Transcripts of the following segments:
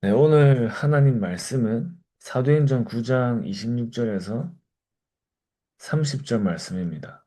네, 오늘 하나님 말씀은 사도행전 9장 26절에서 30절 말씀입니다.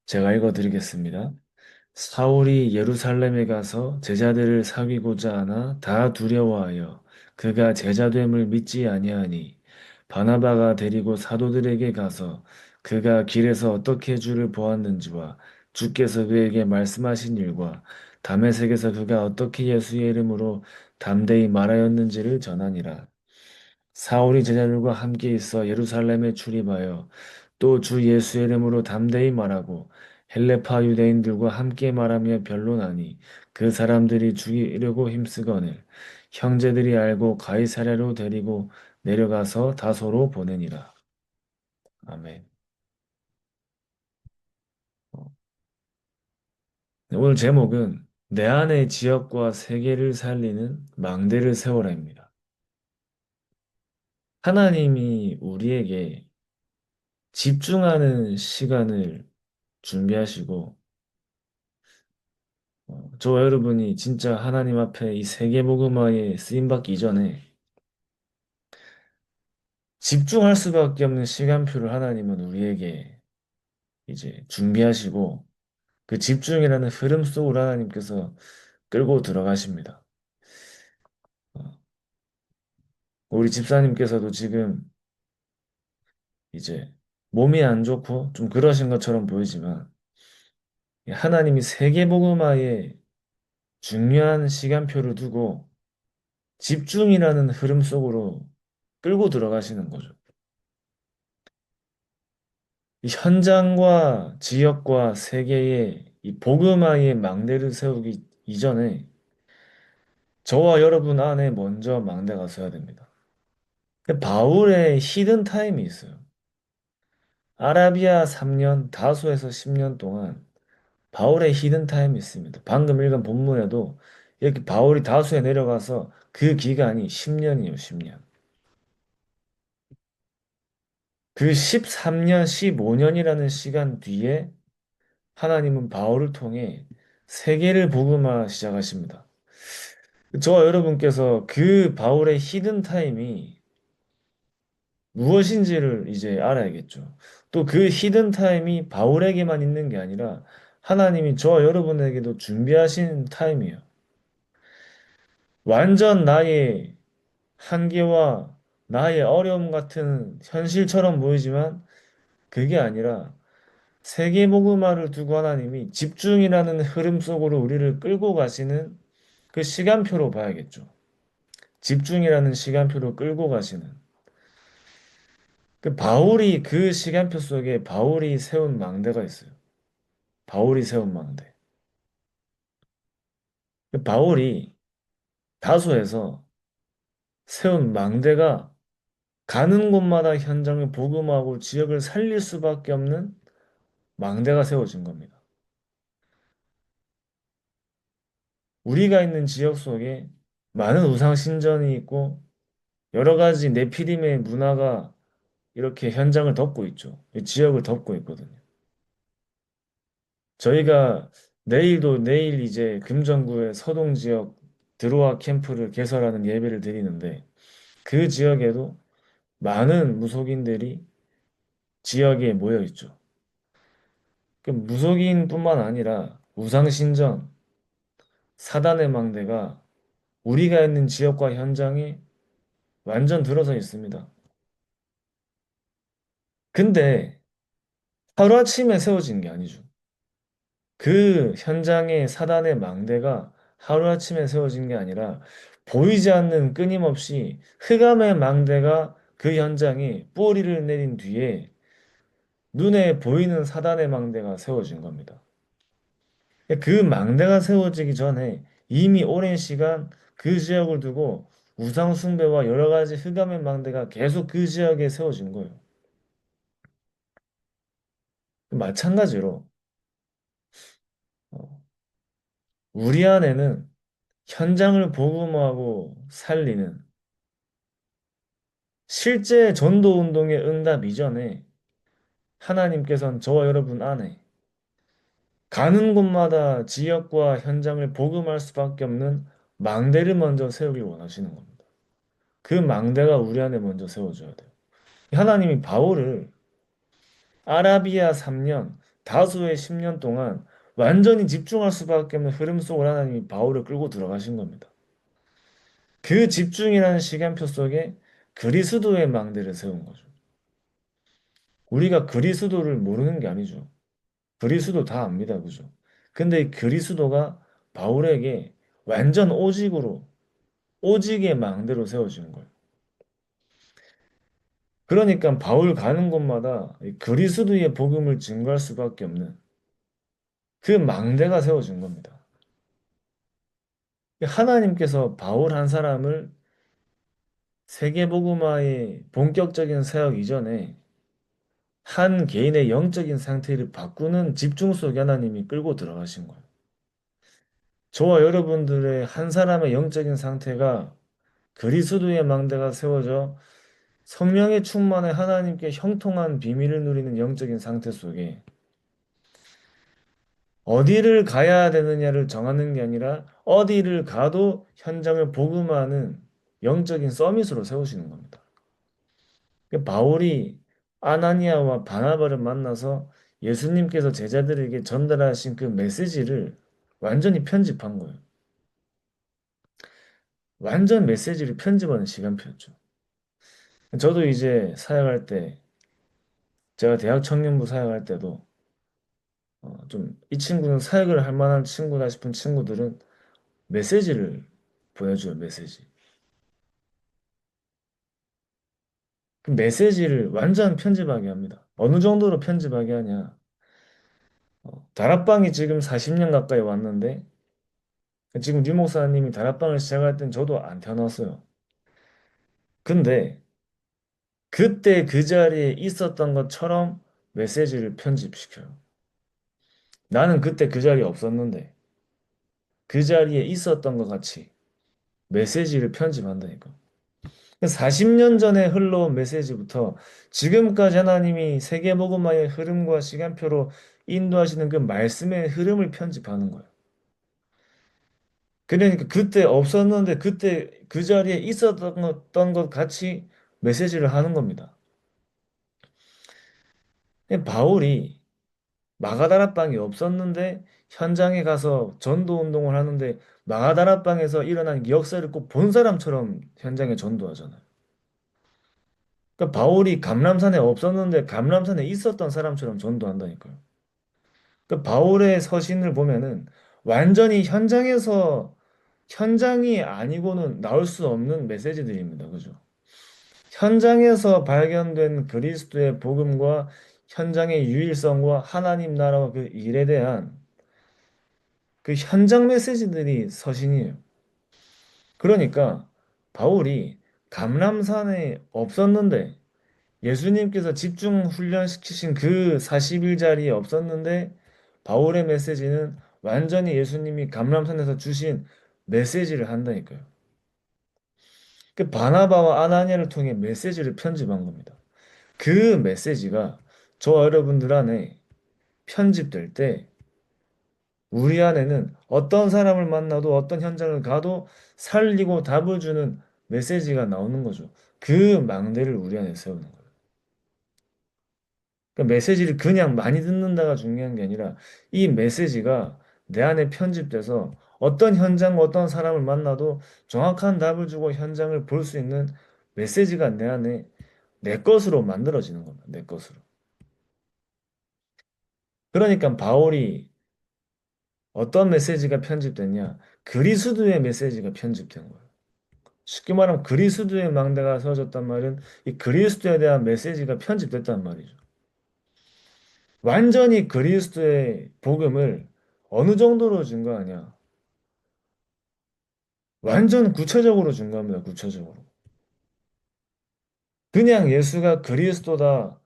제가 읽어드리겠습니다. 사울이 예루살렘에 가서 제자들을 사귀고자 하나 다 두려워하여 그가 제자됨을 믿지 아니하니 바나바가 데리고 사도들에게 가서 그가 길에서 어떻게 주를 보았는지와 주께서 그에게 말씀하신 일과 다메섹에서 그가 어떻게 예수의 이름으로 담대히 말하였는지를 전하니라. 사울이 제자들과 함께 있어 예루살렘에 출입하여 또 주 예수의 이름으로 담대히 말하고 헬레파 유대인들과 함께 말하며 변론하니 그 사람들이 죽이려고 힘쓰거늘 형제들이 알고 가이사랴로 데리고 내려가서 다소로 보내니라. 아멘. 네, 오늘 제목은 내 안의 지역과 세계를 살리는 망대를 세워라입니다. 하나님이 우리에게 집중하는 시간을 준비하시고 저와 여러분이 진짜 하나님 앞에 이 세계복음화에 쓰임받기 이전에 집중할 수밖에 없는 시간표를 하나님은 우리에게 이제 준비하시고 그 집중이라는 흐름 속으로 하나님께서 끌고 들어가십니다. 어, 우리 집사님께서도 지금 이제 몸이 안 좋고 좀 그러신 것처럼 보이지만 하나님이 세계복음화에 중요한 시간표를 두고 집중이라는 흐름 속으로 끌고 들어가시는 거죠. 이 현장과 지역과 세계에 이 복음화의 망대를 세우기 이전에 저와 여러분 안에 먼저 망대가 서야 됩니다. 바울의 히든 타임이 있어요. 아라비아 3년, 다소에서 10년 동안 바울의 히든 타임이 있습니다. 방금 읽은 본문에도 이렇게 바울이 다소에 내려가서 그 기간이 10년이에요, 10년. 그 13년, 15년이라는 시간 뒤에 하나님은 바울을 통해 세계를 복음화 시작하십니다. 저와 여러분께서 그 바울의 히든 타임이 무엇인지를 이제 알아야겠죠. 또 그 히든 타임이 바울에게만 있는 게 아니라 하나님이 저와 여러분에게도 준비하신 타임이에요. 완전 나의 한계와 나의 어려움 같은 현실처럼 보이지만 그게 아니라 세계 복음화를 두고 하나님이 집중이라는 흐름 속으로 우리를 끌고 가시는 그 시간표로 봐야겠죠. 집중이라는 시간표로 끌고 가시는. 그 바울이 그 시간표 속에 바울이 세운 망대가 있어요. 바울이 세운 망대. 그 바울이 다소에서 세운 망대가 가는 곳마다 현장을 복음하고 지역을 살릴 수밖에 없는 망대가 세워진 겁니다. 우리가 있는 지역 속에 많은 우상 신전이 있고 여러 가지 네피림의 문화가 이렇게 현장을 덮고 있죠. 이 지역을 덮고 있거든요. 저희가 내일 이제 금정구의 서동 지역 드로아 캠프를 개설하는 예배를 드리는데 그 지역에도 많은 무속인들이 지역에 모여 있죠. 그 무속인뿐만 아니라 우상신전, 사단의 망대가 우리가 있는 지역과 현장에 완전 들어서 있습니다. 근데 하루아침에 세워진 게 아니죠. 그 현장에 사단의 망대가 하루아침에 세워진 게 아니라 보이지 않는 끊임없이 흑암의 망대가 그 현장에 뿌리를 내린 뒤에 눈에 보이는 사단의 망대가 세워진 겁니다. 그 망대가 세워지기 전에 이미 오랜 시간 그 지역을 두고 우상 숭배와 여러 가지 흑암의 망대가 계속 그 지역에 세워진 거예요. 마찬가지로 어, 우리 안에는 현장을 복음화하고 살리는 실제 전도 운동의 응답 이전에 하나님께서는 저와 여러분 안에 가는 곳마다 지역과 현장을 복음할 수밖에 없는 망대를 먼저 세우길 원하시는 겁니다. 그 망대가 우리 안에 먼저 세워져야 돼요. 하나님이 바울을 아라비아 3년, 다소의 10년 동안 완전히 집중할 수밖에 없는 흐름 속으로 하나님이 바울을 끌고 들어가신 겁니다. 그 집중이라는 시간표 속에 그리스도의 망대를 세운 거죠. 우리가 그리스도를 모르는 게 아니죠. 그리스도 다 압니다. 그죠? 근데 이 그리스도가 바울에게 완전 오직으로, 오직의 망대로 세워지는 거예요. 그러니까 바울 가는 곳마다 이 그리스도의 복음을 증거할 수밖에 없는 그 망대가 세워진 겁니다. 하나님께서 바울 한 사람을 세계복음화의 본격적인 사역 이전에 한 개인의 영적인 상태를 바꾸는 집중 속에 하나님이 끌고 들어가신 거예요. 저와 여러분들의 한 사람의 영적인 상태가 그리스도의 망대가 세워져 성령의 충만에 하나님께 형통한 비밀을 누리는 영적인 상태 속에 어디를 가야 되느냐를 정하는 게 아니라 어디를 가도 현장을 복음하는 영적인 서밋으로 세우시는 겁니다. 바울이 아나니아와 바나바를 만나서 예수님께서 제자들에게 전달하신 그 메시지를 완전히 편집한 거예요. 완전 메시지를 편집하는 시간표였죠. 저도 이제 사역할 때, 제가 대학 청년부 사역할 때도 좀 이 친구는 사역을 할 만한 친구다 싶은 친구들은 메시지를 보내줘요, 메시지. 그 메시지를 완전 편집하게 합니다. 어느 정도로 편집하게 하냐. 다락방이 지금 40년 가까이 왔는데, 지금 류 목사님이 다락방을 시작할 땐 저도 안 태어났어요. 근데 그때 그 자리에 있었던 것처럼 메시지를 편집시켜요. 나는 그때 그 자리에 없었는데 그 자리에 있었던 것 같이 메시지를 편집한다니까. 40년 전에 흘러온 메시지부터 지금까지 하나님이 세계복음화의 흐름과 시간표로 인도하시는 그 말씀의 흐름을 편집하는 거예요. 그러니까 그때 없었는데 그때 그 자리에 있었던 것 같이 메시지를 하는 겁니다. 바울이 마가다락방이 없었는데 현장에 가서 전도 운동을 하는데 마가다락방에서 일어난 역사를 꼭 본 사람처럼 현장에 전도하잖아요. 그러니까 바울이 감람산에 없었는데 감람산에 있었던 사람처럼 전도한다니까요. 그러니까 바울의 서신을 보면은 완전히 현장이 아니고는 나올 수 없는 메시지들입니다. 그죠? 현장에서 발견된 그리스도의 복음과 현장의 유일성과 하나님 나라와 그 일에 대한 그 현장 메시지들이 서신이에요. 그러니까 바울이 감람산에 없었는데 예수님께서 집중 훈련시키신 그 40일 자리에 없었는데 바울의 메시지는 완전히 예수님이 감람산에서 주신 메시지를 한다니까요. 그 바나바와 아나니아를 통해 메시지를 편집한 겁니다. 그 메시지가 저와 여러분들 안에 편집될 때 우리 안에는 어떤 사람을 만나도 어떤 현장을 가도 살리고 답을 주는 메시지가 나오는 거죠. 그 망대를 우리 안에 세우는 거예요. 그러니까 메시지를 그냥 많이 듣는다가 중요한 게 아니라 이 메시지가 내 안에 편집돼서 어떤 현장, 어떤 사람을 만나도 정확한 답을 주고 현장을 볼 수 있는 메시지가 내 안에 내 것으로 만들어지는 겁니다. 내 것으로. 그러니까 바울이 어떤 메시지가 편집됐냐? 그리스도의 메시지가 편집된 거예요. 쉽게 말하면 그리스도의 망대가 세워졌단 말은 이 그리스도에 대한 메시지가 편집됐단 말이죠. 완전히 그리스도의 복음을 어느 정도로 증거하냐? 완전 구체적으로 증거합니다. 구체적으로. 그냥 예수가 그리스도다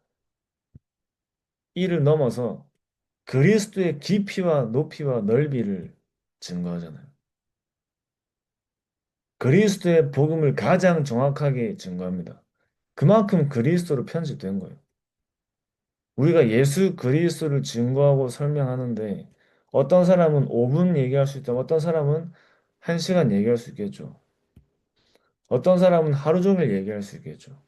이를 넘어서 그리스도의 깊이와 높이와 넓이를 증거하잖아요. 그리스도의 복음을 가장 정확하게 증거합니다. 그만큼 그리스도로 편집된 거예요. 우리가 예수 그리스도를 증거하고 설명하는데 어떤 사람은 5분 얘기할 수 있다. 어떤 사람은 한 시간 얘기할 수 있겠죠. 어떤 사람은 하루 종일 얘기할 수 있겠죠.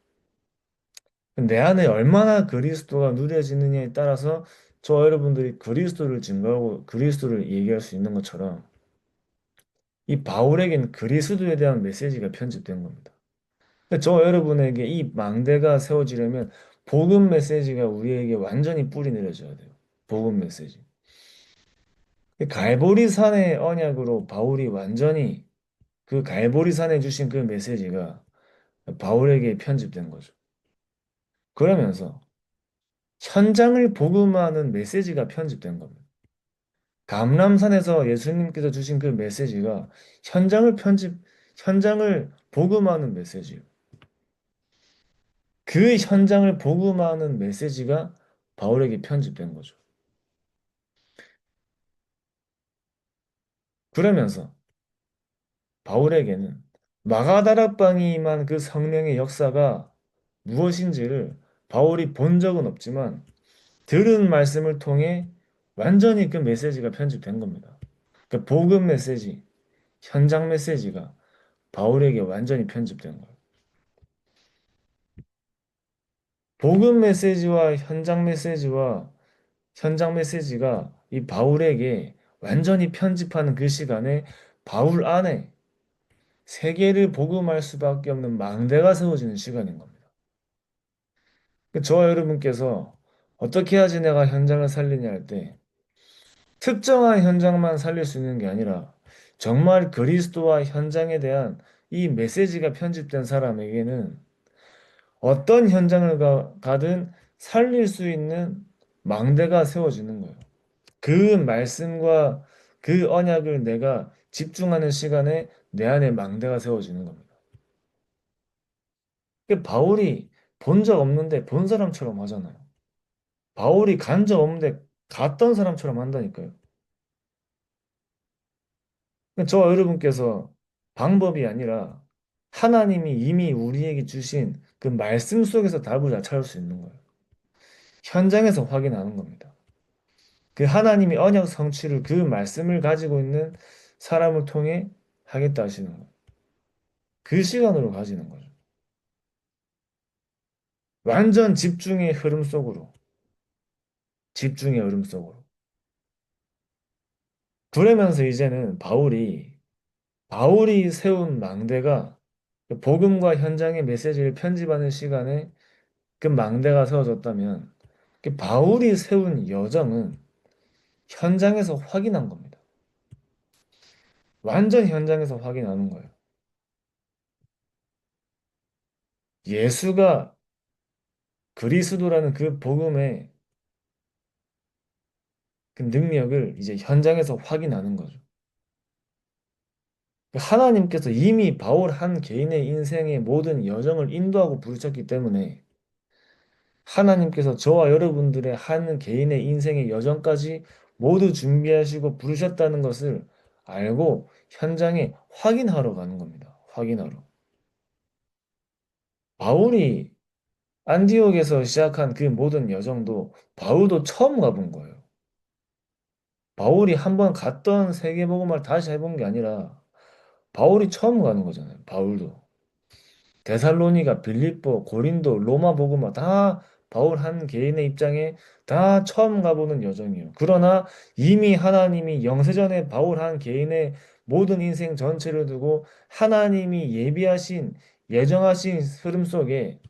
내 안에 얼마나 그리스도가 누려지느냐에 따라서 저 여러분들이 그리스도를 증거하고 그리스도를 얘기할 수 있는 것처럼 이 바울에게는 그리스도에 대한 메시지가 편집된 겁니다. 그러니까 저 여러분에게 이 망대가 세워지려면 복음 메시지가 우리에게 완전히 뿌리 내려져야 돼요. 복음 메시지. 갈보리 산의 언약으로 바울이 완전히 그 갈보리 산에 주신 그 메시지가 바울에게 편집된 거죠. 그러면서 현장을 복음하는 메시지가 편집된 겁니다. 감람산에서 예수님께서 주신 그 메시지가 현장을 복음하는 메시지예요. 그 현장을 복음하는 메시지가 바울에게 편집된 거죠. 그러면서 바울에게는 마가다락방에 임한 그 성령의 역사가 무엇인지를 바울이 본 적은 없지만 들은 말씀을 통해 완전히 그 메시지가 편집된 겁니다. 그 복음 메시지, 현장 메시지가 바울에게 완전히 편집된 거예요. 복음 메시지와 현장 메시지가 이 바울에게 완전히 편집하는 그 시간에 바울 안에 세계를 복음할 수밖에 없는 망대가 세워지는 시간인 겁니다. 저와 여러분께서 어떻게 해야지 내가 현장을 살리냐 할 때 특정한 현장만 살릴 수 있는 게 아니라 정말 그리스도와 현장에 대한 이 메시지가 편집된 사람에게는 어떤 현장을 가든 살릴 수 있는 망대가 세워지는 거예요. 그 말씀과 그 언약을 내가 집중하는 시간에 내 안에 망대가 세워지는 겁니다. 바울이 본 적 없는데 본 사람처럼 하잖아요. 바울이 간 적 없는데 갔던 사람처럼 한다니까요. 저와 여러분께서 방법이 아니라 하나님이 이미 우리에게 주신 그 말씀 속에서 답을 다 찾을 수 있는 거예요. 현장에서 확인하는 겁니다. 그 하나님이 언약 성취를 그 말씀을 가지고 있는 사람을 통해 하겠다 하시는 거예요. 그 시간으로 가지는 거죠. 완전 집중의 흐름 속으로. 그러면서 이제는 바울이 세운 망대가 복음과 현장의 메시지를 편집하는 시간에 그 망대가 세워졌다면 그 바울이 세운 여정은 현장에서 확인한 겁니다. 완전 현장에서 확인하는 거예요. 예수가 그리스도라는 그 복음의 그 능력을 이제 현장에서 확인하는 거죠. 하나님께서 이미 바울 한 개인의 인생의 모든 여정을 인도하고 부르셨기 때문에 하나님께서 저와 여러분들의 한 개인의 인생의 여정까지 모두 준비하시고 부르셨다는 것을 알고 현장에 확인하러 가는 겁니다. 확인하러. 바울이 안디옥에서 시작한 그 모든 여정도 바울도 처음 가본 거예요. 바울이 한번 갔던 세계복음을 다시 해본 게 아니라 바울이 처음 가는 거잖아요. 바울도. 데살로니가, 빌립보, 고린도, 로마 복음화 다 바울 한 개인의 입장에 다 처음 가보는 여정이에요. 그러나 이미 하나님이 영세전에 바울 한 개인의 모든 인생 전체를 두고 하나님이 예정하신 흐름 속에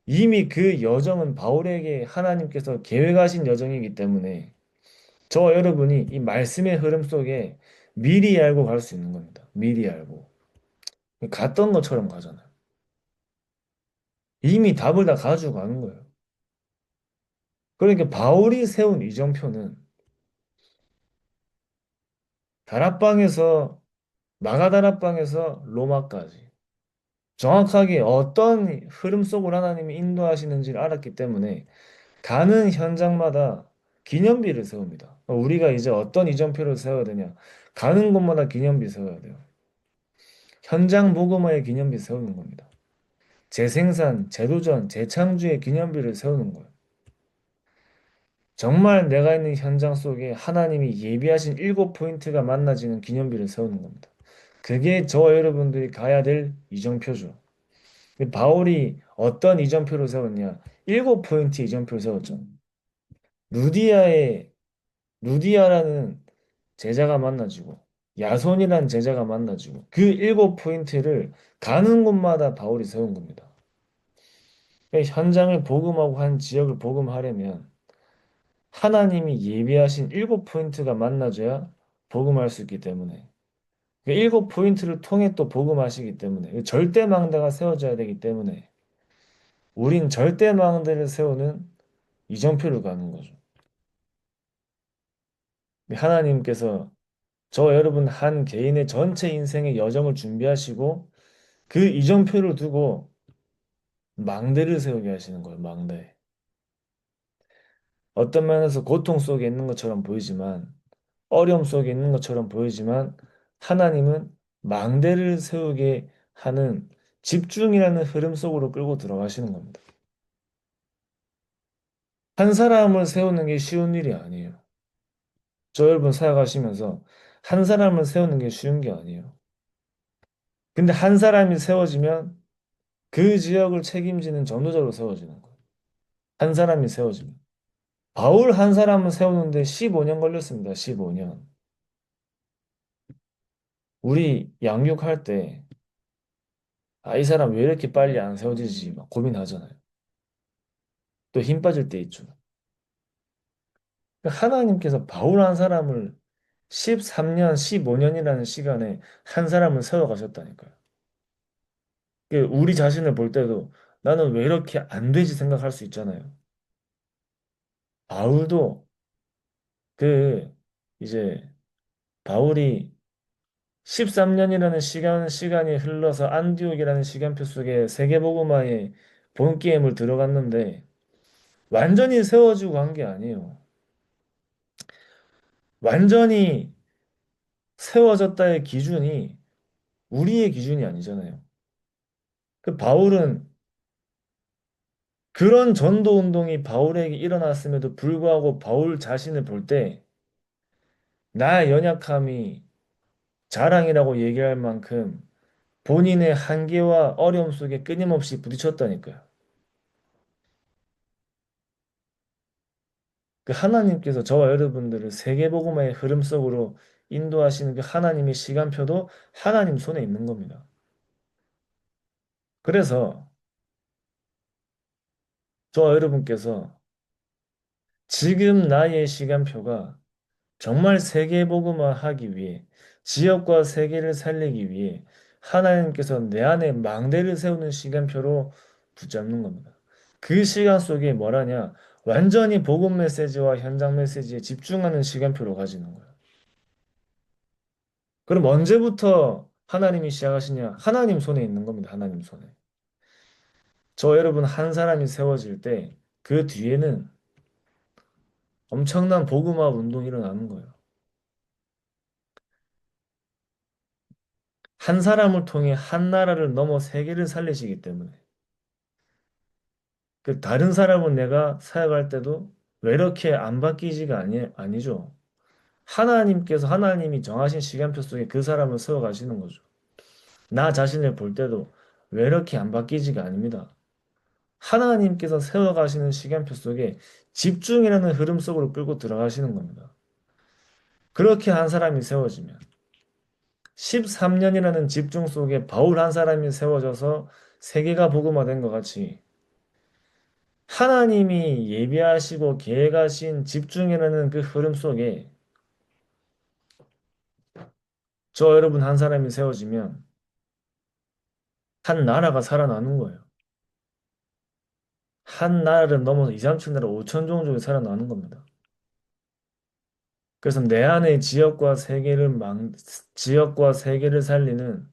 이미 그 여정은 바울에게 하나님께서 계획하신 여정이기 때문에 저와 여러분이 이 말씀의 흐름 속에 미리 알고 갈 수 있는 겁니다. 미리 알고. 갔던 것처럼 가잖아요. 이미 답을 다 가지고 가는 거예요. 그러니까 바울이 세운 이정표는 다락방에서 마가다락방에서 로마까지 정확하게 어떤 흐름 속으로 하나님이 인도하시는지를 알았기 때문에 가는 현장마다 기념비를 세웁니다. 우리가 이제 어떤 이정표를 세워야 되냐? 가는 곳마다 기념비 세워야 돼요. 현장 모금화의 기념비 세우는 겁니다. 재생산, 재도전, 재창조의 기념비를 세우는 거예요. 정말 내가 있는 현장 속에 하나님이 예비하신 7포인트가 만나지는 기념비를 세우는 겁니다. 그게 저와 여러분들이 가야 될 이정표죠. 근데 바울이 어떤 이정표를 세웠냐? 7포인트 이정표를 세웠죠. 루디아의 루디아라는 제자가 만나지고 야손이라는 제자가 만나지고 그 7포인트를 가는 곳마다 바울이 세운 겁니다. 그러니까 현장을 복음하고 한 지역을 복음하려면 하나님이 예비하신 7포인트가 만나줘야 복음할 수 있기 때문에 그 7포인트를 통해 또 복음하시기 때문에 그 절대망대가 세워져야 되기 때문에 우린 절대망대를 세우는 이정표를 가는 거죠. 하나님께서 저 여러분 한 개인의 전체 인생의 여정을 준비하시고 그 이정표를 두고 망대를 세우게 하시는 거예요, 망대. 어떤 면에서 고통 속에 있는 것처럼 보이지만, 어려움 속에 있는 것처럼 보이지만, 하나님은 망대를 세우게 하는 집중이라는 흐름 속으로 끌고 들어가시는 겁니다. 한 사람을 세우는 게 쉬운 일이 아니에요. 저 여러분 사역하시면서 한 사람을 세우는 게 쉬운 게 아니에요. 근데 한 사람이 세워지면 그 지역을 책임지는 전도자로 세워지는 거예요. 한 사람이 세워지면. 바울 한 사람을 세우는데 15년 걸렸습니다. 15년. 우리 양육할 때, 아, 이 사람 왜 이렇게 빨리 안 세워지지? 막 고민하잖아요. 또 힘 빠질 때 있죠. 그러니까 하나님께서 바울 한 사람을 13년, 15년이라는 시간에 한 사람을 세워가셨다니까요. 우리 자신을 볼 때도 나는 왜 이렇게 안 되지 생각할 수 있잖아요. 바울도 그, 이제, 바울이 13년이라는 시간이 흘러서 안디옥이라는 시간표 속에 세계복음화의 본 게임을 들어갔는데 완전히 세워지고 간 게 아니에요. 완전히 세워졌다의 기준이 우리의 기준이 아니잖아요. 그 바울은 그런 전도 운동이 바울에게 일어났음에도 불구하고 바울 자신을 볼 때 나의 연약함이 자랑이라고 얘기할 만큼 본인의 한계와 어려움 속에 끊임없이 부딪혔다니까요. 그 하나님께서 저와 여러분들을 세계복음화의 흐름 속으로 인도하시는 그 하나님의 시간표도 하나님 손에 있는 겁니다. 그래서 저와 여러분께서 지금 나의 시간표가 정말 세계복음화 하기 위해 지역과 세계를 살리기 위해 하나님께서 내 안에 망대를 세우는 시간표로 붙잡는 겁니다. 그 시간 속에 뭐라냐? 완전히 복음 메시지와 현장 메시지에 집중하는 시간표로 가지는 거예요. 그럼 언제부터 하나님이 시작하시냐? 하나님 손에 있는 겁니다. 하나님 손에. 저 여러분 한 사람이 세워질 때 그 뒤에는 엄청난 복음화 운동이 일어나는 거예요. 한 사람을 통해 한 나라를 넘어 세계를 살리시기 때문에. 그 다른 사람은 내가 사역할 때도 왜 이렇게 안 바뀌지가 아니죠. 하나님이 정하신 시간표 속에 그 사람을 세워 가시는 거죠. 나 자신을 볼 때도 왜 이렇게 안 바뀌지가 아닙니다. 하나님께서 세워가시는 시간표 속에 집중이라는 흐름 속으로 끌고 들어가시는 겁니다. 그렇게 한 사람이 세워지면 13년이라는 집중 속에 바울 한 사람이 세워져서 세계가 복음화된 것 같이 하나님이 예비하시고 계획하신 집중이라는 그 흐름 속에 저 여러분 한 사람이 세워지면 한 나라가 살아나는 거예요. 한 나라를 넘어서 2, 3천 나라, 5천 종족이 살아나는 겁니다. 그래서 내 안의 지역과 세계를 살리는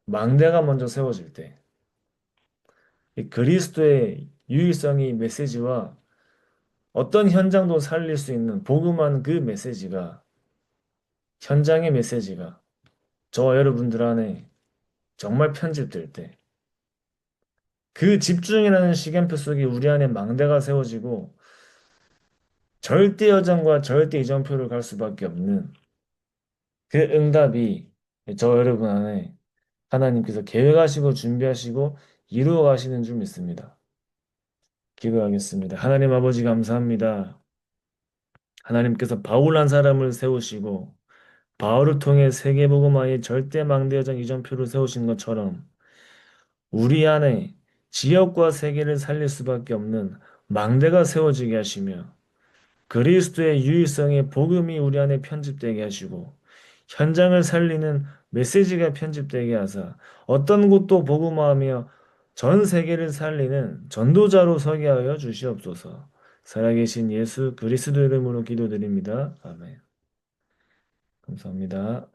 망대가 먼저 세워질 때, 이 그리스도의 유일성이 메시지와 어떤 현장도 살릴 수 있는 복음한 그 메시지가, 현장의 메시지가 저와 여러분들 안에 정말 편집될 때, 그 집중이라는 시간표 속에 우리 안에 망대가 세워지고 절대 여정과 절대 이정표를 갈 수밖에 없는 그 응답이 저 여러분 안에 하나님께서 계획하시고 준비하시고 이루어 가시는 줄 믿습니다. 기도하겠습니다. 하나님 아버지 감사합니다. 하나님께서 바울 한 사람을 세우시고 바울을 통해 세계복음화의 절대 망대여정 이정표를 세우신 것처럼 우리 안에 지역과 세계를 살릴 수밖에 없는 망대가 세워지게 하시며 그리스도의 유일성의 복음이 우리 안에 편집되게 하시고 현장을 살리는 메시지가 편집되게 하사 어떤 곳도 복음화하며 전 세계를 살리는 전도자로 서게 하여 주시옵소서. 살아계신 예수 그리스도 이름으로 기도드립니다. 아멘. 감사합니다.